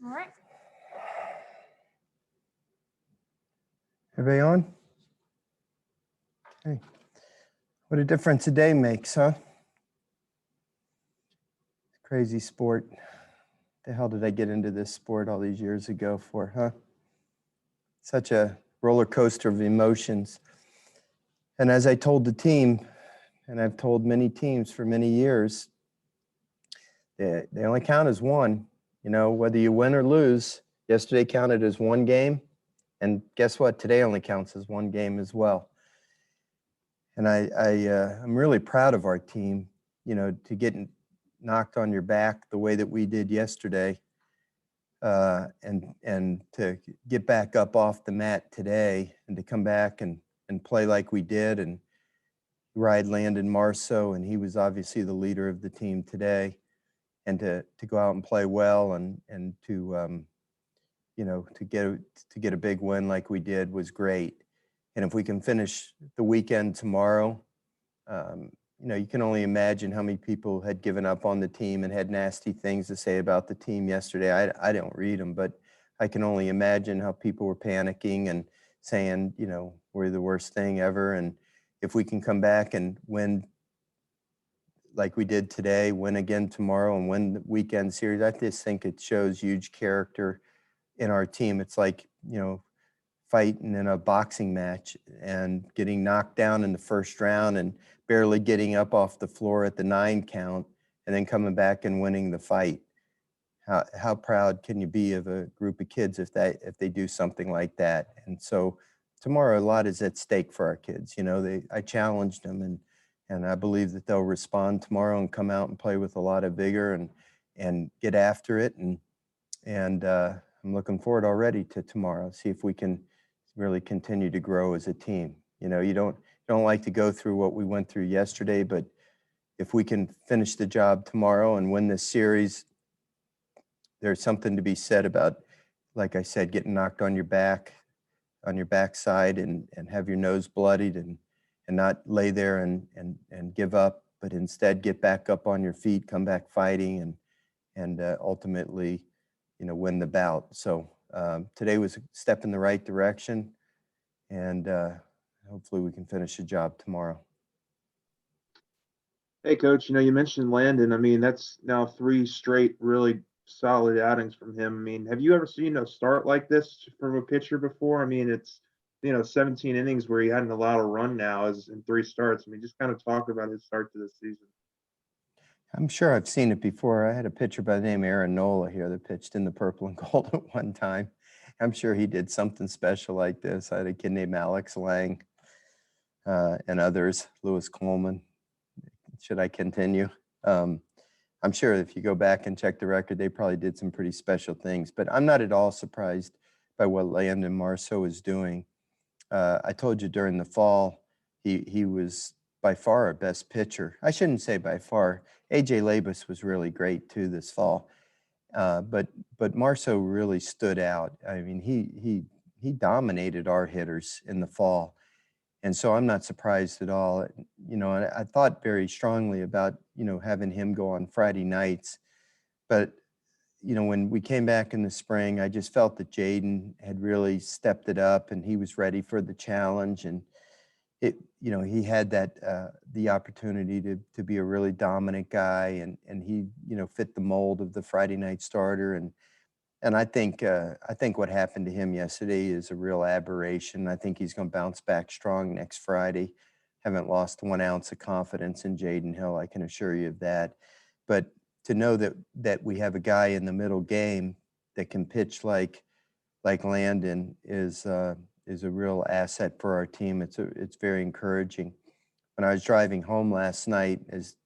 All right. Everybody on? Okay. What a difference a day makes, huh? Crazy sport. The hell did I get into this sport all these years ago for, huh? Such a roller coaster of emotions. And as I told the team, and I've told many teams for many years, they only count as one. You know, whether you win or lose, yesterday counted as one game. And guess what? Today only counts as one game as well. And I'm really proud of our team, you know, to get knocked on your back the way that we did yesterday, and to get back up off the mat today and to come back and play like we did and ride Landon Marceaux, and he was obviously the leader of the team today, and to go out and play well and to you know, to get a big win like we did was great. And if we can finish the weekend tomorrow, you know, you can only imagine how many people had given up on the team and had nasty things to say about the team yesterday. I don't read them, but I can only imagine how people were panicking and saying, you know, we're the worst thing ever. And if we can come back and win like we did today, win again tomorrow, and win the weekend series, I just think it shows huge character in our team. It's like, you know, fighting in a boxing match and getting knocked down in the first round and barely getting up off the floor at the 9 count and then coming back and winning the fight. How proud can you be of a group of kids if they do something like that? And so tomorrow a lot is at stake for our kids. You know, I challenged them, and I believe that they'll respond tomorrow and come out and play with a lot of vigor and get after it. And I'm looking forward already to tomorrow. See if we can really continue to grow as a team. You know, you don't like to go through what we went through yesterday, but if we can finish the job tomorrow and win this series, there's something to be said about, like I said, getting knocked on your backside and have your nose bloodied and not lay there and give up, but instead get back up on your feet, come back fighting, and ultimately, you know, win the bout. So today was a step in the right direction, and hopefully we can finish the job tomorrow. Hey, Coach, you know, you mentioned Landon. I mean, that's now 3 straight really solid outings from him. I mean, have you ever seen a start like this from a pitcher before? I mean, it's, you know, 17 innings where he hadn't allowed a run now as in 3 starts. I mean, just kind of talk about his start to this season. I'm sure I've seen it before. I had a pitcher by the name of Aaron Nola here that pitched in the purple and gold at one time. I'm sure he did something special like this. I had a kid named Alex Lang and others, Lewis Coleman. Should I continue? I'm sure if you go back and check the record, they probably did some pretty special things. But I'm not at all surprised by what Landon Marceaux is doing. I told you during the fall, he was by far our best pitcher. I shouldn't say by far. A.J. Labus was really great too this fall. But Marceaux really stood out. I mean, he dominated our hitters in the fall. And so I'm not surprised at all. You know, I thought very strongly about, you know, having him go on Friday nights. But, you know, when we came back in the spring, I just felt that Jaden had really stepped it up and he was ready for the challenge. And it, you know, he had that, the opportunity to be a really dominant guy, and he, you know, fit the mold of the Friday night starter. And I think what happened to him yesterday is a real aberration. I think he's going to bounce back strong next Friday. Haven't lost 1 ounce of confidence in Jaden Hill, I can assure you of that. But to know that we have a guy in the middle game that can pitch like Landon is a real asset for our team. It's very encouraging. When I was driving home last night, as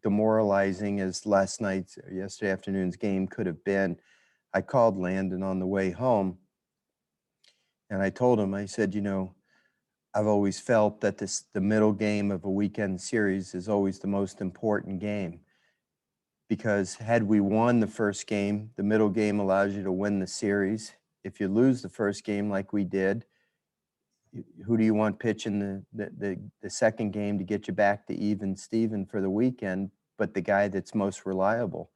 demoralizing as yesterday afternoon's game could have been, I called Landon on the way home, and I told him, I said, you know, I've always felt that the middle game of a weekend series is always the most important game, because had we won the first game, the middle game allows you to win the series. If you lose the first game like we did, who do you want pitching the second game to get you back to even Steven for the weekend, but the guy that's most reliable?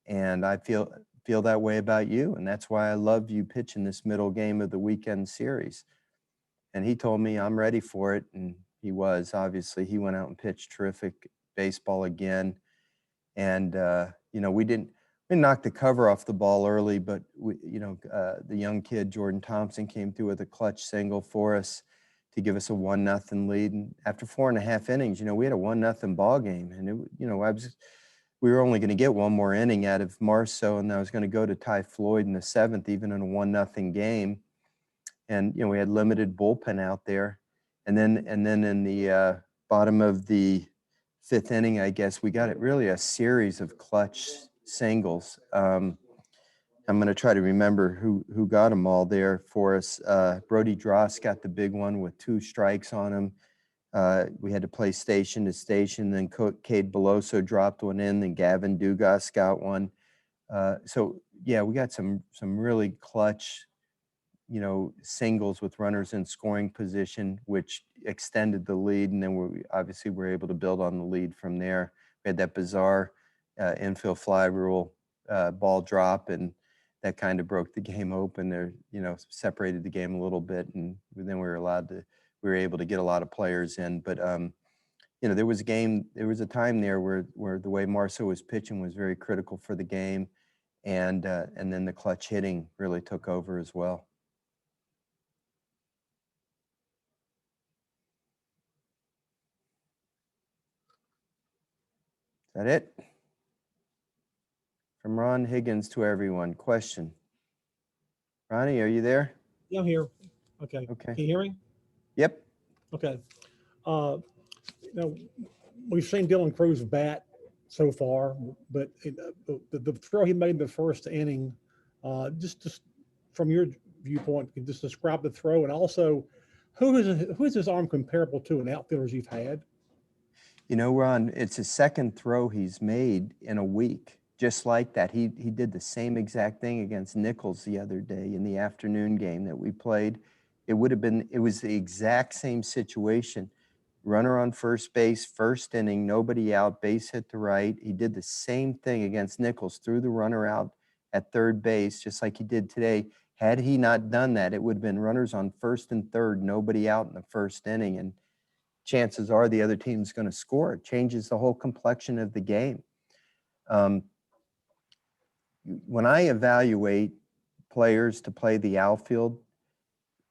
And I feel feel that way about you. And that's why I love you pitching this middle game of the weekend series. And he told me I'm ready for it. And he was. Obviously, he went out and pitched terrific baseball again. And, we didn't knock the cover off the ball early, but the young kid, Jordan Thompson, came through with a clutch single for us to give us a 1-0 lead. And after 4.5 innings, we had a 1-0 ball game. And, we were only going to get one more inning out of Marceaux, and I was going to go to Ty Floyd in the 7th, even in a 1-0 game. And, we had limited bullpen out there. And then in the bottom of the 5th inning, I guess, we got it really a series of clutch singles. I'm going to try to remember who got them all there for us. Brody Dross got the big one with 2 strikes on him. We had to play station to station. Then Cade Beloso dropped one in. Then Gavin Dugas got one. So yeah, we got some really clutch, singles with runners in scoring position, which extended the lead. And then we obviously were able to build on the lead from there. We had that bizarre infield fly rule ball drop, and that kind of broke the game open there, separated the game a little bit. And then we were able to get a lot of players in. But, there was a time there where the way Marceaux was pitching was very critical for the game. And then the clutch hitting really took over as well. Is that it? From Ron Higgins to everyone. Question. Ronnie, are you there? Yeah, I'm here. Okay. Okay. Can you hear me? Yep. Okay. We've seen Dylan Cruz bat so far, but the throw he made in the first inning, just from your viewpoint, can just describe the throw, and also who is his arm comparable to in outfielders you've had? Ron, it's his second throw he's made in a week. Just like that. He did the same exact thing against Nichols the other day in the afternoon game that we played. It was the exact same situation. Runner on first base, first inning, nobody out, base hit to right. He did the same thing against Nichols, threw the runner out at third base, just like he did today. Had he not done that, it would have been runners on first and third, nobody out in the first inning. And chances are the other team's going to score. It changes the whole complexion of the game. When I evaluate players to play the outfield,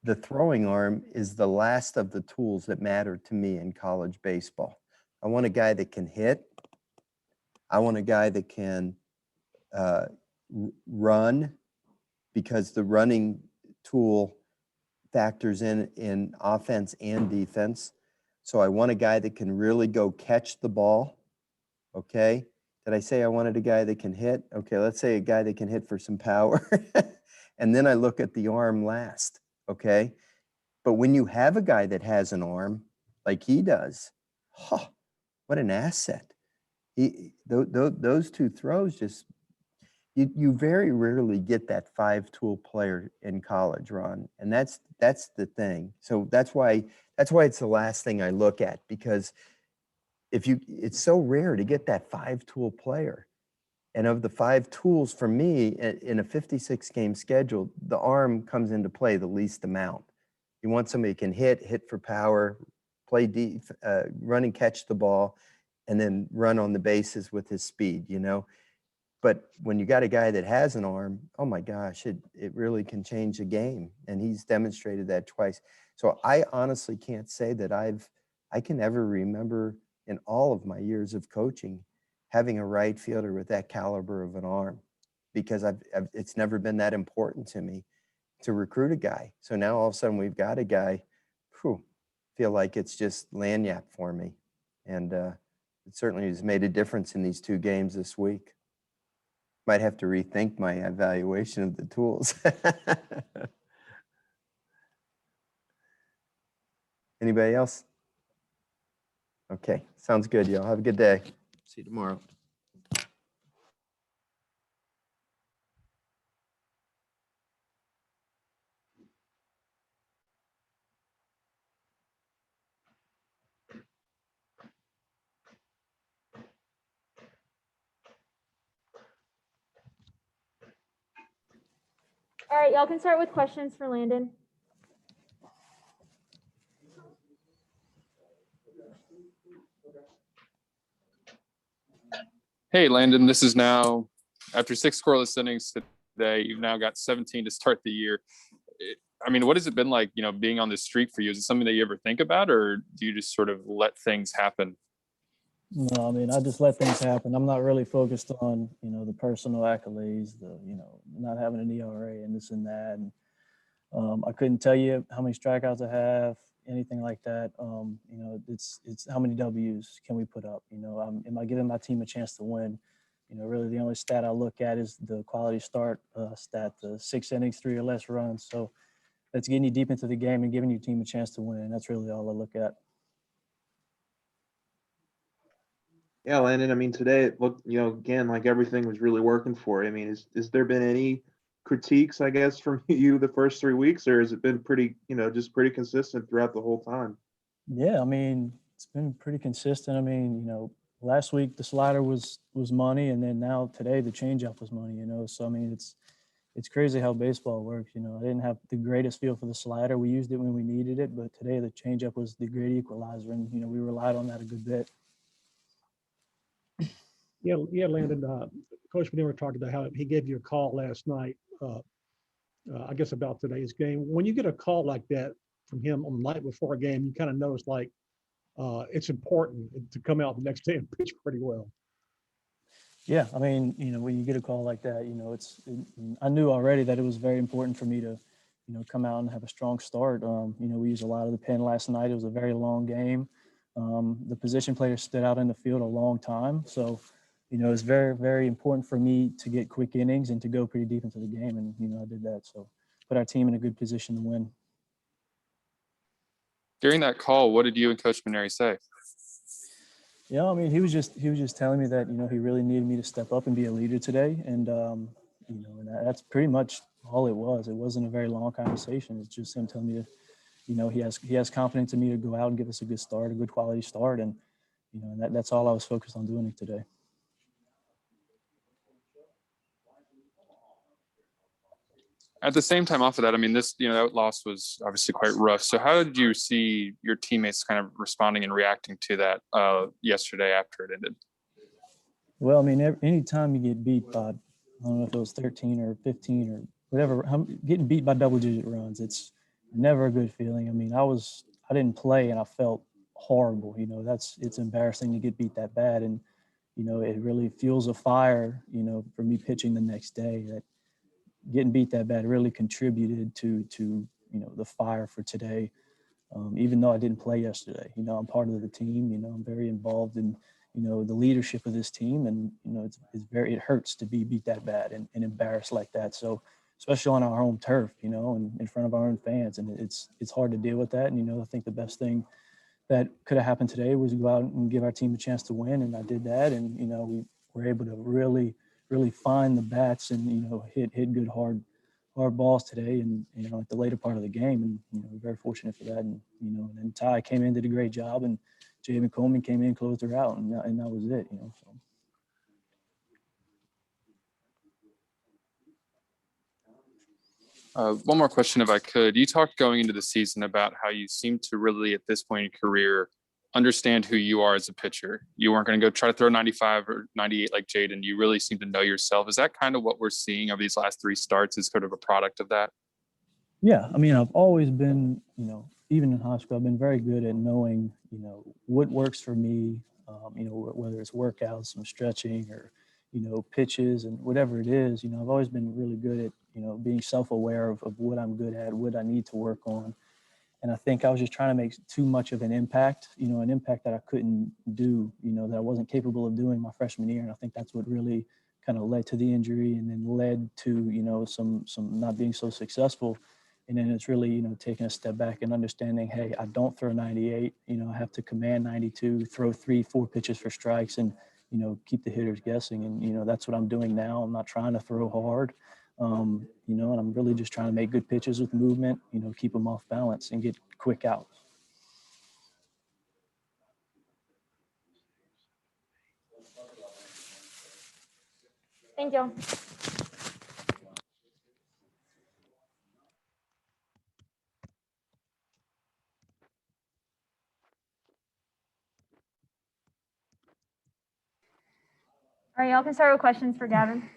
the throwing arm is the last of the tools that matter to me in college baseball. I want a guy that can hit. I want a guy that can run, because the running tool factors in offense and defense. So I want a guy that can really go catch the ball. Okay. Did I say I wanted a guy that can hit? Okay, let's say a guy that can hit for some power. And then I look at the arm last. Okay. But when you have a guy that has an arm like he does, what an asset. Those 2 throws just, you very rarely get that 5-tool player in college, Ron. And that's the thing. So that's why it's the last thing I look at, because it's so rare to get that 5-tool player. And of the 5 tools for me in a 56 game schedule, the arm comes into play the least amount. You want somebody who can hit for power, play deep, run and catch the ball, and then run on the bases with his speed, But when you got a guy that has an arm, oh my gosh, it really can change a game. And he's demonstrated that twice. So I honestly can't say that I can ever remember in all of my years of coaching having a right fielder with that caliber of an arm, because it's never been that important to me to recruit a guy. So now all of a sudden we've got a guy who feel like it's just lanyap for me. And it certainly has made a difference in these 2 games this week. Might have to rethink my evaluation of the tools. Anybody else? Okay, sounds good, y'all. Have a good day. See you tomorrow. All right, y'all can start with questions for Landon. Hey, Landon, this is now, after 6 scoreless innings today, you've now got 17 to start the year. I mean, what has it been like, being on this streak for you? Is it something that you ever think about, or do you just sort of let things happen? No, I mean, I just let things happen. I'm not really focused on, the personal accolades, not having an ERA and this and that. And I couldn't tell you how many strikeouts I have, anything like that. It's how many W's can we put up? Am I giving my team a chance to win? Really the only stat I look at is the quality start stat, the 6 innings, 3 or less runs. So that's getting you deep into the game and giving your team a chance to win. That's really all I look at. Yeah, Landon, I mean, today it looked, again, like everything was really working for you. I mean, is there been any critiques, I guess, from you the first 3 weeks, or has it been pretty, just pretty consistent throughout the whole time? Yeah, I mean, it's been pretty consistent. I mean, last week the slider was money, and then now today the changeup was money, So I mean, it's crazy how baseball works. I didn't have the greatest feel for the slider. We used it when we needed it, but today the changeup was the great equalizer, and we relied on that a good bit. Yeah, Landon. Coach Mainieri talked about how he gave you a call last night. I guess about today's game. When you get a call like that from him on the night before a game, you kind of know it's like it's important to come out the next day and pitch pretty well. Yeah, I mean, when you get a call like that, I knew already that it was very important for me to, come out and have a strong start. We used a lot of the pen last night. It was a very long game. The position players stood out in the field a long time. So, it's very, very important for me to get quick innings and to go pretty deep into the game. And, I did that. So put our team in a good position to win. During that call, what did you and Coach Mainieri say? Yeah, I mean, he was just telling me that, he really needed me to step up and be a leader today. And, and that's pretty much all it was. It wasn't a very long conversation. It's just him telling me to, he has confidence in me to go out and give us a good start, a good quality start. And, that's all I was focused on doing today. At the same time, off of that, I mean, that loss was obviously quite rough. So how did you see your teammates kind of responding and reacting to that yesterday after it ended? Well, I mean, anytime you get beat by, I don't know if it was 13 or 15 or whatever, getting beat by double-digit runs, it's never a good feeling. I mean, I didn't play and I felt horrible. It's embarrassing to get beat that bad, and it really fuels a fire. For me pitching the next day, that getting beat that bad really contributed to the fire for today. Even though I didn't play yesterday, I'm part of the team. I'm very involved in the leadership of this team, and it hurts to be beat that bad and embarrassed like that. So especially on our home turf, and in front of our own fans, and it's hard to deal with that. And I think the best thing that could have happened today was go out and give our team a chance to win, and I did that. And we were able to really find the bats and hit good hard balls today, and at the later part of the game, and we're very fortunate for that. And and then Ty came in, did a great job, and Javen Coleman came in, closed her out, and that was it. So. One more question, if I could. You talked going into the season about how you seem to really, at this point in your career, understand who you are as a pitcher. You weren't going to go try to throw 95 or 98 like Jaden. You really seem to know yourself. Is that kind of what we're seeing over these last 3 starts, is sort of a product of that? Yeah, I mean, I've always been, even in high school, I've been very good at knowing, what works for me, whether it's workouts, some stretching, or, pitches and whatever it is. I've always been really good at, being self-aware of what I'm good at, what I need to work on. And I think I was just trying to make too much of an impact, an impact that I couldn't do, that I wasn't capable of doing my freshman year. And I think that's what really kind of led to the injury, and then led to, some not being so successful. And then it's really, taking a step back and understanding, hey, I don't throw 98, I have to command 92, throw 3-4 pitches for strikes, and, keep the hitters guessing. And, that's what I'm doing now. I'm not trying to throw hard. And I'm really just trying to make good pitches with movement, keep them off balance and get quick outs. Thank you. All right, y'all can start with questions for Gavin.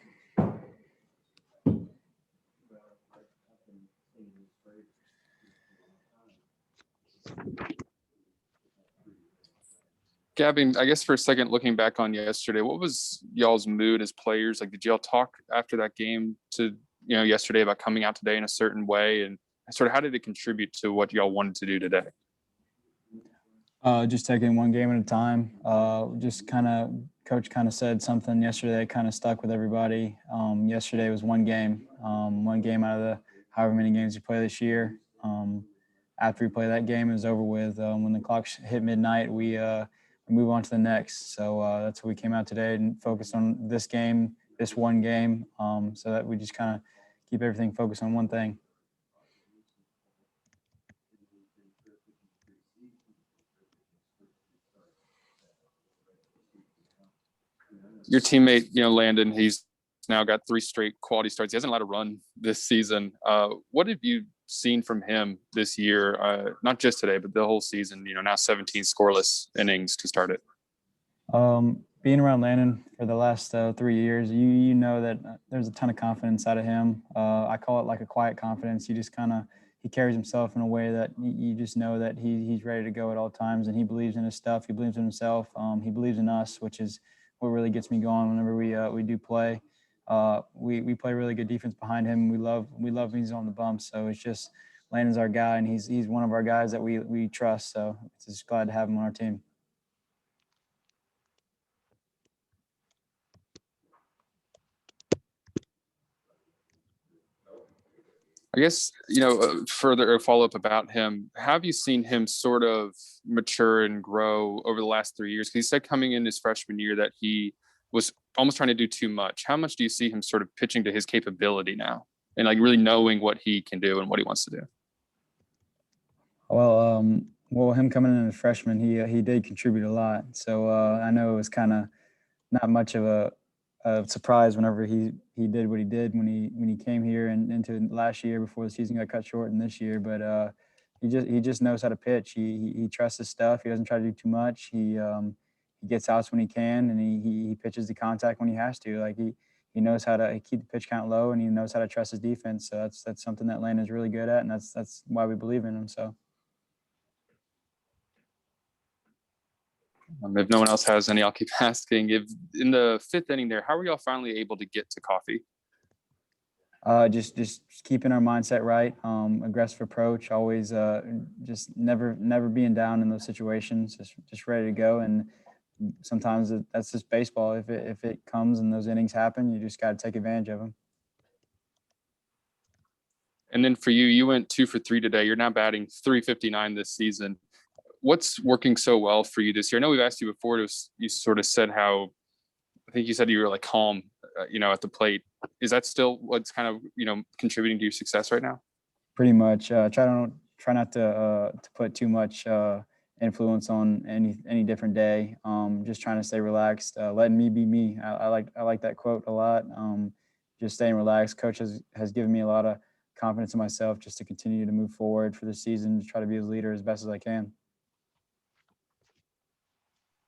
Gavin, I guess for a second, looking back on yesterday, what was y'all's mood as players? Like, did y'all talk after that game to, yesterday about coming out today in a certain way? And sort of how did it contribute to what y'all wanted to do today? Just taking one game at a time. Coach kind of said something yesterday that kind of stuck with everybody. Yesterday was one game out of the however many games we play this year. After we play that game, it was over with. When the clock hit midnight, we move on to the next. So that's what we came out today and focused on this game, this one game, so that we just kind of keep everything focused on one thing. Your teammate, Landon, he's now got 3 straight quality starts. He hasn't allowed a run this season. What have you seen from him this year? Not just today, but the whole season, now 17 scoreless innings to start it. Being around Landon for the last 3 years, you know that there's a ton of confidence out of him. I call it like a quiet confidence. He carries himself in a way that you just know that he's ready to go at all times, and he believes in his stuff. He believes in himself. He believes in us, which is what really gets me going whenever we do play. We play really good defense behind him. We love when he's on the bump. So it's just Landon's our guy, and he's one of our guys that we trust. So it's just glad to have him on our team. I guess, further follow-up about him, have you seen him sort of mature and grow over the last 3 years? Because he said coming in his freshman year that he was almost trying to do too much. How much do you see him sort of pitching to his capability now and like really knowing what he can do and what he wants to do? Well, him coming in as a freshman, he did contribute a lot. So I know it was kind of not much of a surprise whenever he did what he did when he came here and into last year before the season got cut short and this year. But he just knows how to pitch. He trusts his stuff. He doesn't try to do too much. He gets outs when he can, and he pitches the contact when he has to. Like he knows how to keep the pitch count low, and he knows how to trust his defense. So that's something that Landon's really good at, and that's why we believe in him. So. If no one else has any, I'll keep asking. If in the 5th inning there, how were y'all finally able to get to coffee? Just keeping our mindset right, aggressive approach, always just never being down in those situations, just ready to go. And sometimes that's just baseball. If it comes and those innings happen, you just got to take advantage of them. And then for you, you went 2 for 3 today. You're now batting .359 this season. What's working so well for you this year? I know we've asked you before. You sort of said how, I think you said you were like calm, at the plate. Is that still what's kind of contributing to your success right now? Pretty much. Try not to put too much influence on any different day. Just trying to stay relaxed, letting me be me. I like that quote a lot. Just staying relaxed. Coach has given me a lot of confidence in myself just to continue to move forward for the season, to try to be his leader as best as I can.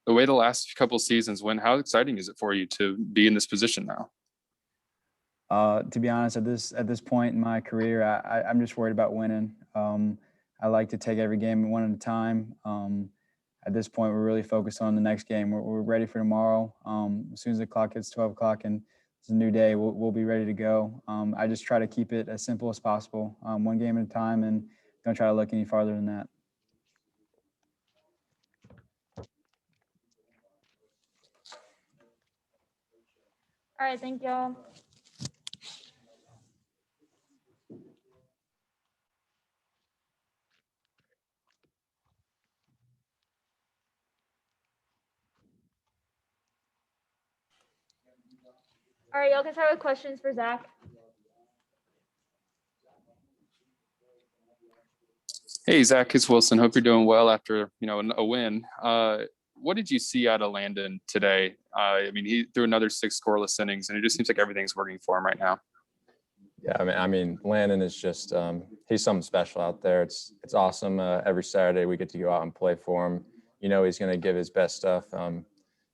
The way the last couple of seasons went, how exciting is it for you to be in this position now? To be honest, at this point in my career, I'm just worried about winning. I like to take every game one at a time. At this point, we're really focused on the next game. We're ready for tomorrow. As soon as the clock hits 12 o'clock and it's a new day, we'll be ready to go. I just try to keep it as simple as possible, one game at a time, and don't try to look any farther than that. All right, thank y'all. All right, y'all can start with questions for Zach. Hey, Zach, it's Wilson. Hope you're doing well after, a win. What did you see out of Landon today? He threw another 6 scoreless innings, and it just seems like everything's working for him right now. Yeah, I mean, Landon is just he's something special out there. It's awesome. Every Saturday we get to go out and play for him. He's going to give his best stuff.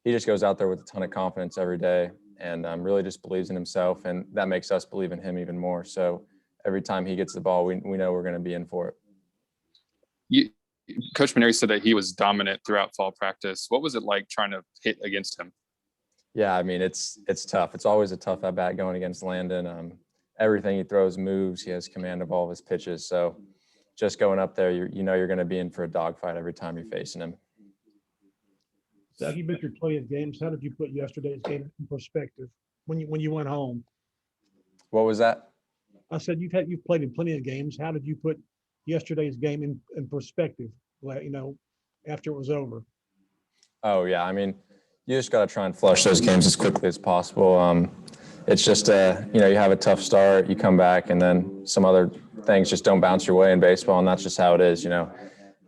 he just goes out there with a ton of confidence every day and really just believes in himself. And that makes us believe in him even more. So every time he gets the ball, we know we're going to be in for it. Coach Mainieri said that he was dominant throughout fall practice. What was it like trying to hit against him? Yeah, I mean, it's tough. It's always a tough at bat going against Landon. Everything he throws moves. He has command of all of his pitches. So just going up there, you know you're going to be in for a dogfight every time you're facing him. Zach, you missed your 20th games. How did you put yesterday's game in perspective when you went home? What was that? I said you've played in plenty of games. How did you put yesterday's game in perspective? After it was over. Oh yeah, I mean, you just got to try and flush those games as quickly as possible. It's just you have a tough start, you come back, and then some other things just don't bounce your way in baseball, and that's just how it is.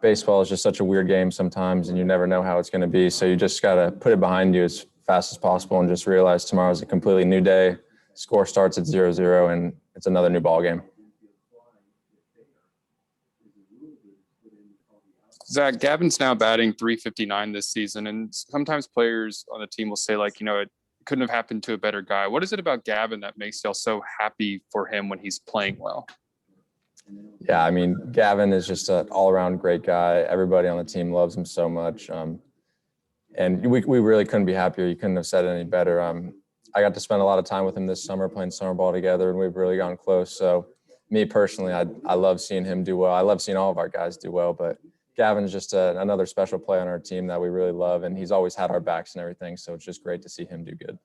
Baseball is just such a weird game sometimes, and you never know how it's going to be. So you just got to put it behind you as fast as possible and just realize tomorrow's a completely new day. Score starts at 0-0, and it's another new ball game. Zach, Gavin's now batting .359 this season, and sometimes players on the team will say, it couldn't have happened to a better guy. What is it about Gavin that makes y'all so happy for him when he's playing well? Yeah, I mean, Gavin is just an all-around great guy. Everybody on the team loves him so much. And we really couldn't be happier. You couldn't have said it any better. I got to spend a lot of time with him this summer playing summer ball together, and we've really gotten close. So me personally, I love seeing him do well. I love seeing all of our guys do well, but Gavin's just another special player on our team that we really love, and he's always had our backs and everything. So it's just great to see him do good.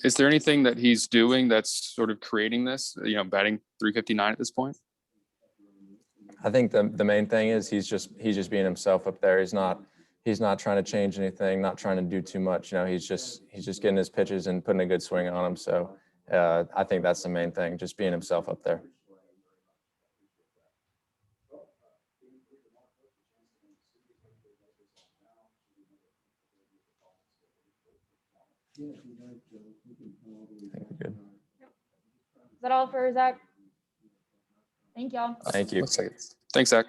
Is there anything that he's doing that's sort of creating this, batting .359 at this point? I think the main thing is he's just being himself up there. He's not trying to change anything, not trying to do too much. He's just getting his pitches and putting a good swing on them. So I think that's the main thing, just being himself up there. I think we're good. Is that all for Zach? Thank y'all. Thank you. Looks like it. Thanks, Zach.